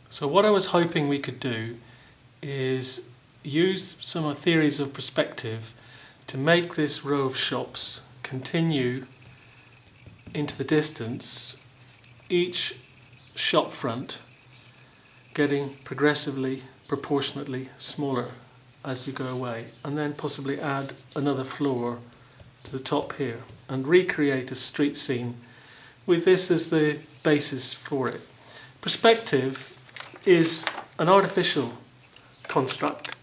So what I was hoping we could do is use some theories of perspective to make this row of shops continue into the distance, each shop front getting progressively, proportionately smaller as you go away, and then possibly add another floor to the top here and recreate a street scene with this as the basis for it. Perspective is an artificial construct,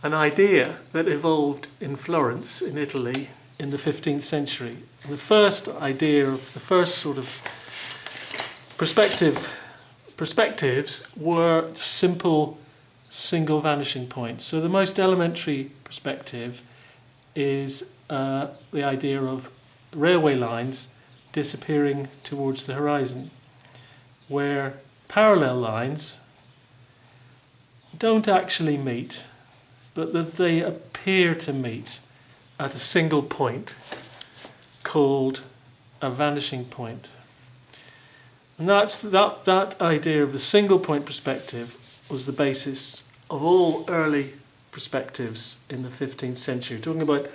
an idea that evolved in Florence in Italy in the 15th century. And the first idea of the first sort of perspectives were simple single vanishing points. So the most elementary perspective is the idea of railway lines disappearing towards the horizon, where parallel lines don't actually meet, but that they appear to meet at a single point called a vanishing point. And that idea of the single point perspective was the basis of all early perspectives in the 15th century. Talking about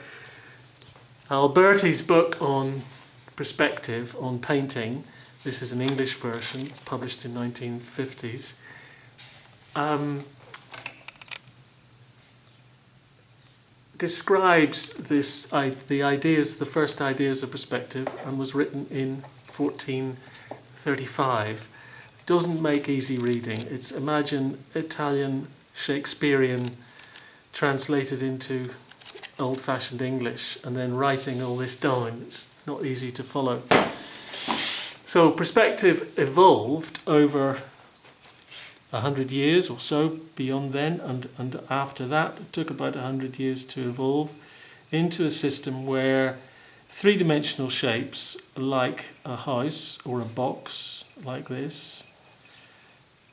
Alberti's book on perspective, on painting, this is an English version published in 1950s, describes the first ideas of perspective, and was written in 1435. It doesn't make easy reading. It's, imagine, Italian Shakespearean translated into old-fashioned English and then writing all this down. It's not easy to follow. So perspective evolved over 100 years or so beyond then, and after that it took about 100 years to evolve into a system where three-dimensional shapes like a house or a box like this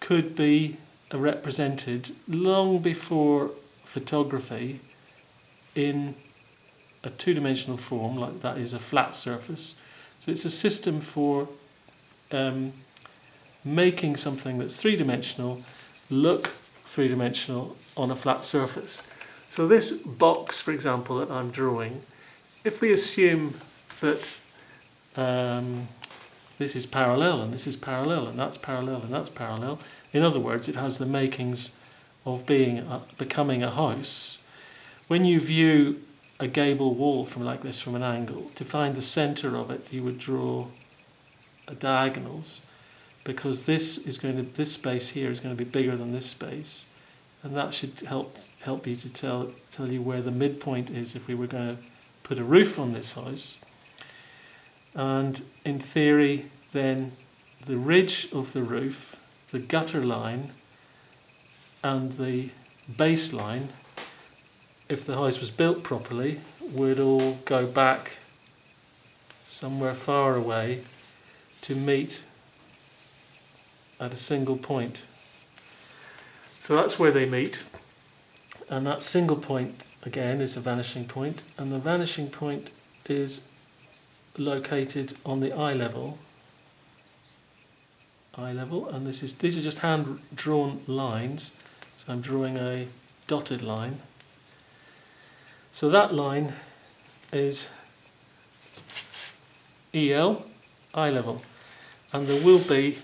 could be represented long before photography in a two-dimensional form, like that is a flat surface. So it's a system for making something that's three-dimensional look three-dimensional on a flat surface. So this box, for example, that I'm drawing, if we assume that this is parallel and this is parallel and that's parallel and that's parallel, in other words, it has the makings of becoming a house. When you view a gable wall from like this from an angle, to find the centre of it, you would draw diagonals, because this space here is going to be bigger than this space, and that should help you to tell you where the midpoint is if we were going to put a roof on this house. And in theory, then the ridge of the roof, the gutter line, and the base line, if the house was built properly, would all go back somewhere far away to meet at a single point. So that's where they meet, and that single point again is a vanishing point, and the vanishing point is located on the eye level, and these are just hand drawn lines. So I'm drawing a dotted line. So that line is EL, eye level, and there will be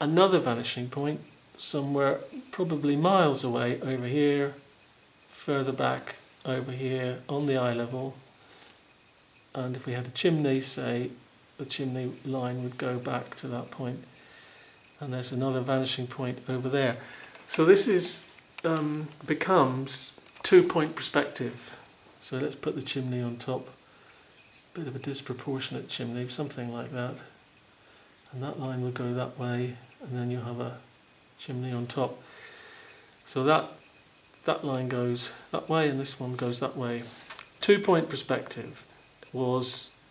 another vanishing point somewhere probably miles away, over here, further back over here on the eye level, and if we had a chimney, say, the chimney line would go back to that point, and there's another vanishing point over there. So this is becomes two-point perspective. So let's put the chimney on top, bit of a disproportionate chimney, something like that, and that line will go that way, and then you have a chimney on top. So that line goes that way, and this one goes that way. Two-point perspective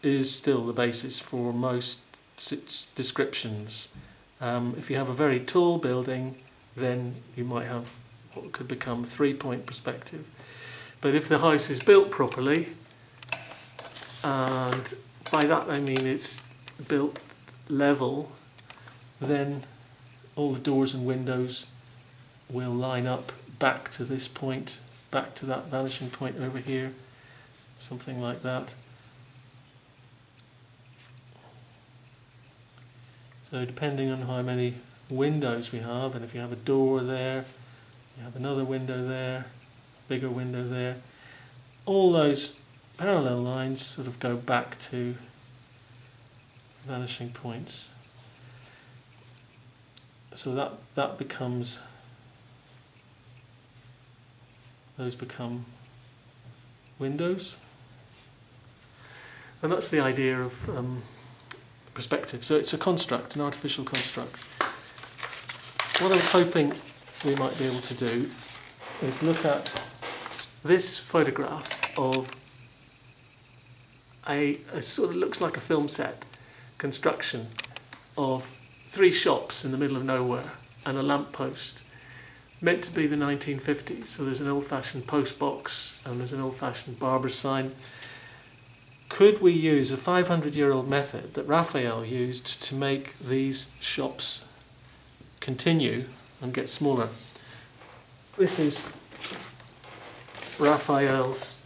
is still the basis for most descriptions. If you have a very tall building, then you might have what could become three-point perspective. But if the house is built properly, and by that I mean it's built level, then all the doors and windows will line up back to this point, back to that vanishing point over here, something like that. So depending on how many windows we have, and if you have a door there, you have another window there, bigger window there, all those parallel lines sort of go back to vanishing points. So that becomes, those become windows. And that's the idea of perspective. So it's a construct, an artificial construct. What I was hoping we might be able to do is look at this photograph of a sort of looks like a film set construction of 3 shops in the middle of nowhere and a lamppost, meant to be the 1950s. So there's an old-fashioned post box and there's an old-fashioned barber sign. Could we use a 500-year-old method that Raphael used to make these shops continue and get smaller? This is Raphael's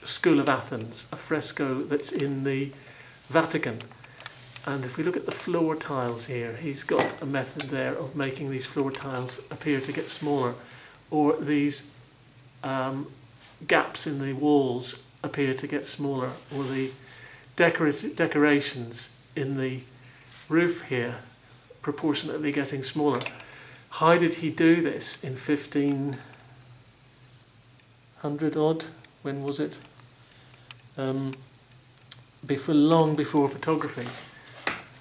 School of Athens, a fresco that's in the Vatican. And if we look at the floor tiles here, he's got a method there of making these floor tiles appear to get smaller, or these gaps in the walls appear to get smaller, or the decorations in the roof here proportionately getting smaller. How did he do this in 1500 odd? When was it? Long before photography.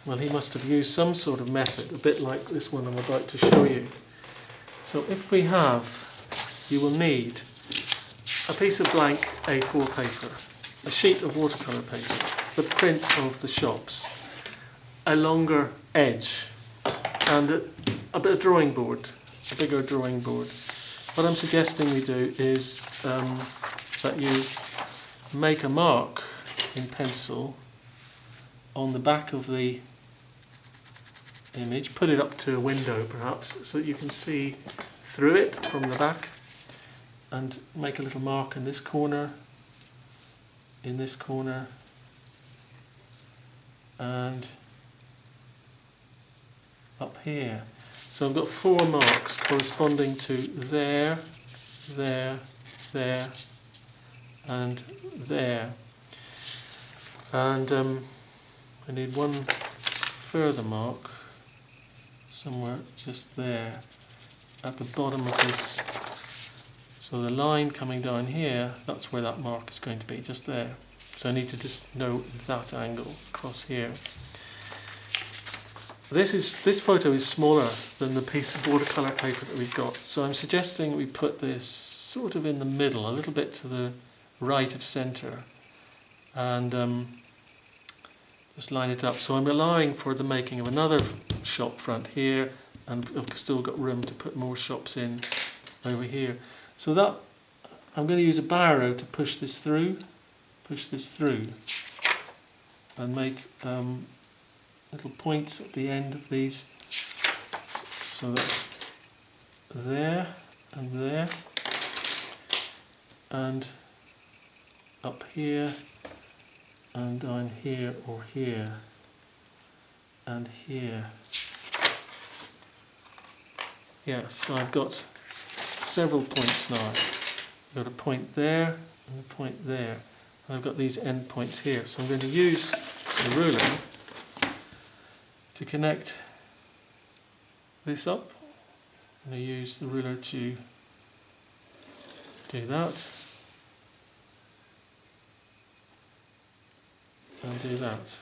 Well, he must have used some sort of method, a bit like this one I'm about to show you. So if we have, you will need a piece of blank A4 paper, a sheet of watercolour paper, the print of the shops, a longer edge, and a drawing board, a bigger drawing board. What I'm suggesting we do is that you make a mark in pencil on the back of the image, put it up to a window perhaps so that you can see through it from the back, and make a little mark in this corner, and up here. So I've got 4 marks corresponding to there, there, there, and there. And I need one further mark somewhere just there at the bottom of this. So the line coming down here, that's where that mark is going to be, just there. So I need to just know that angle across here. This photo is smaller than the piece of watercolour paper that we've got, so I'm suggesting we put this sort of in the middle, a little bit to the right of centre, and just line it up. So I'm allowing for the making of another shop front here, and I've still got room to put more shops in over here. So that I'm going to use a barrow to push this through, and make little points at the end of these. So that's there, and up here, and down here, or here, and here. Yeah, so I've got several points now. I've got a point there, and a point there. And I've got these end points here. So I'm going to use the ruler to connect this up. I'm going to use the ruler to do that, and do that.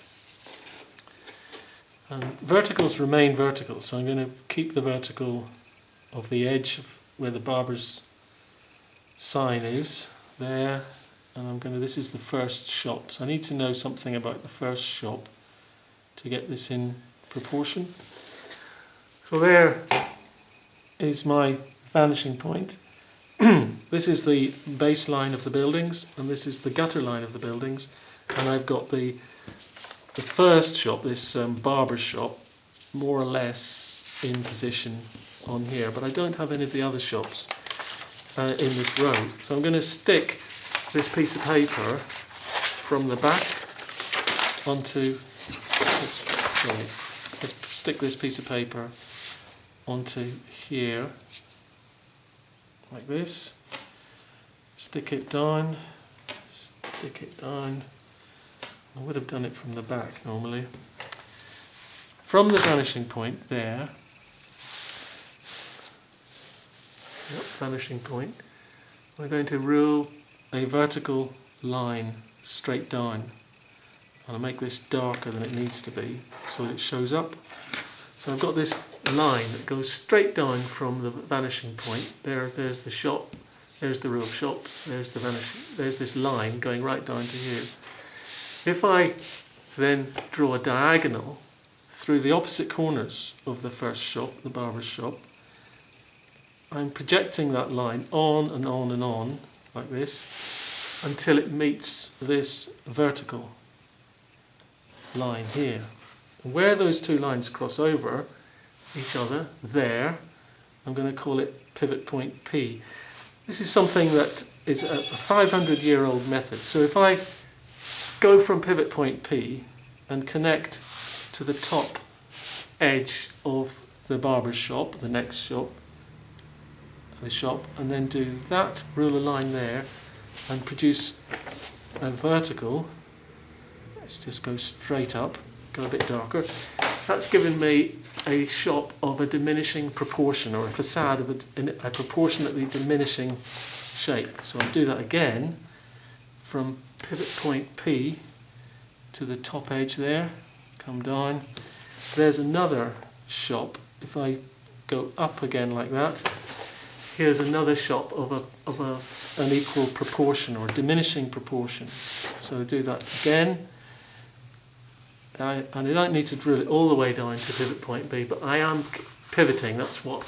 And verticals remain vertical, so I'm going to keep the vertical of the edge of where the barber's sign is, there, and this is the first shop. So I need to know something about the first shop to get this in proportion. So there is my vanishing point. This is the base line of the buildings, and this is the gutter line of the buildings, and I've got the first shop, this barber shop, more or less in position on here, but I don't have any of the other shops in this row. So I'm going to stick this piece of paper from the back onto, let's stick this piece of paper onto here, like this. Stick it down. I would have done it from the back normally. From the vanishing point there, vanishing point, we're going to rule a vertical line straight down. I'll make this darker than it needs to be so that it shows up. So I've got this line that goes straight down from the vanishing point. There's the shop, there's the row of shops, there's the vanishing, there's this line going right down to here. If I then draw a diagonal through the opposite corners of the first shop, the barber's shop, I'm projecting that line on and on and on, like this, until it meets this vertical line here. And where those two lines cross over each other, there, I'm going to call it pivot point P. This is something that is a 500-year-old method. So if I go from pivot point P and connect to the top edge of the barber's shop, the next shop, the shop, and then do that ruler line there and produce a vertical, let's just go straight up, go a bit darker, that's given me a shop of a diminishing proportion, or a facade of a proportionately diminishing shape. So I'll do that again from pivot point P to the top edge there, come down. There's another shop. If I go up again like that, here's another shop of an equal proportion or diminishing proportion. So I do that again. And I don't need to drill it all the way down to pivot point B, but I am pivoting. That's why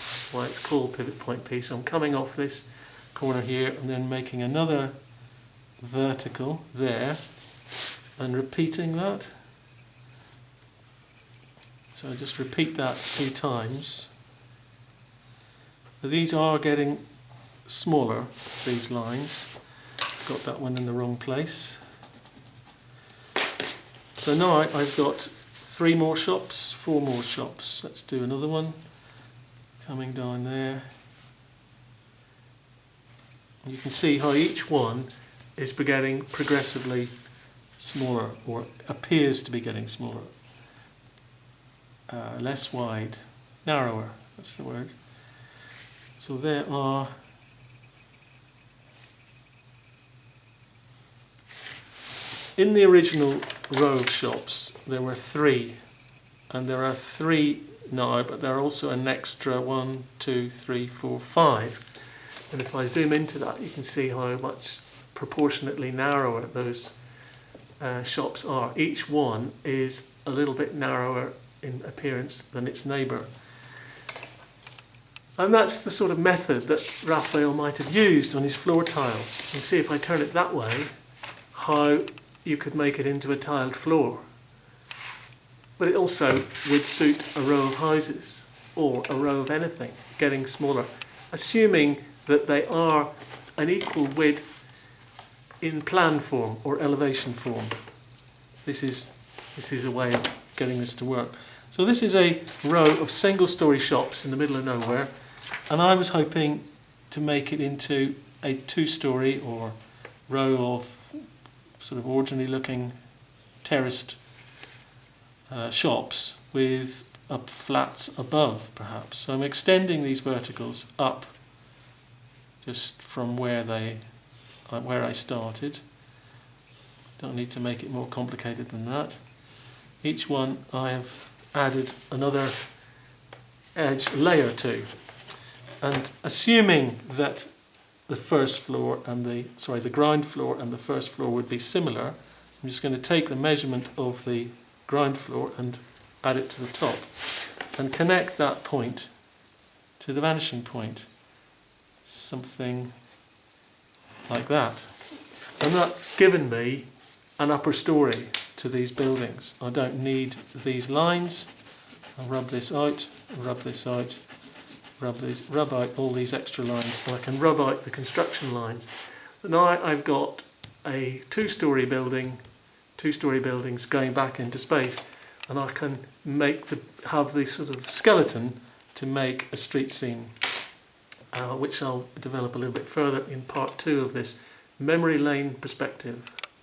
it's called pivot point P. So I'm coming off this corner here and then making another vertical there and repeating that. So I just repeat that a few times. These are getting smaller, these lines. Got that one in the wrong place. So now I've got 3 more shops, 4 more shops. Let's do another one. Coming down there. And you can see how each one is getting progressively smaller, or appears to be getting smaller. Less wide, narrower, that's the word. So there are in the original row of shops there were 3, and there are 3 now, but there are also an extra 1, 2, 3, 4, 5. And if I zoom into that, you can see how much proportionately narrower those shops are. Each one is a little bit narrower in appearance than its neighbour. And that's the sort of method that Raphael might have used on his floor tiles. You see, if I turn it that way, how you could make it into a tiled floor. But it also would suit a row of houses or a row of anything, getting smaller, assuming that they are an equal width in plan form or elevation form. This is a way of getting this to work. So this is a row of single-storey shops in the middle of nowhere, and I was hoping to make it into a 2-storey or row of sort of ordinary-looking terraced shops with flats above, perhaps. So I'm extending these verticals up just from where I started. Don't need to make it more complicated than that. Each one I have added another edge layer to, and assuming that the first floor and the ground floor and the first floor would be similar, I'm just going to take the measurement of the ground floor and add it to the top and connect that point to the vanishing point, something like that. And that's given me an upper story to these buildings. I don't need these lines. I'll rub this out, rub this out, rub out all these extra lines, and I can rub out the construction lines. Now I've got a two-storey buildings going back into space, and I can have this sort of skeleton to make a street scene, which I'll develop a little bit further in part 2 of this memory lane perspective.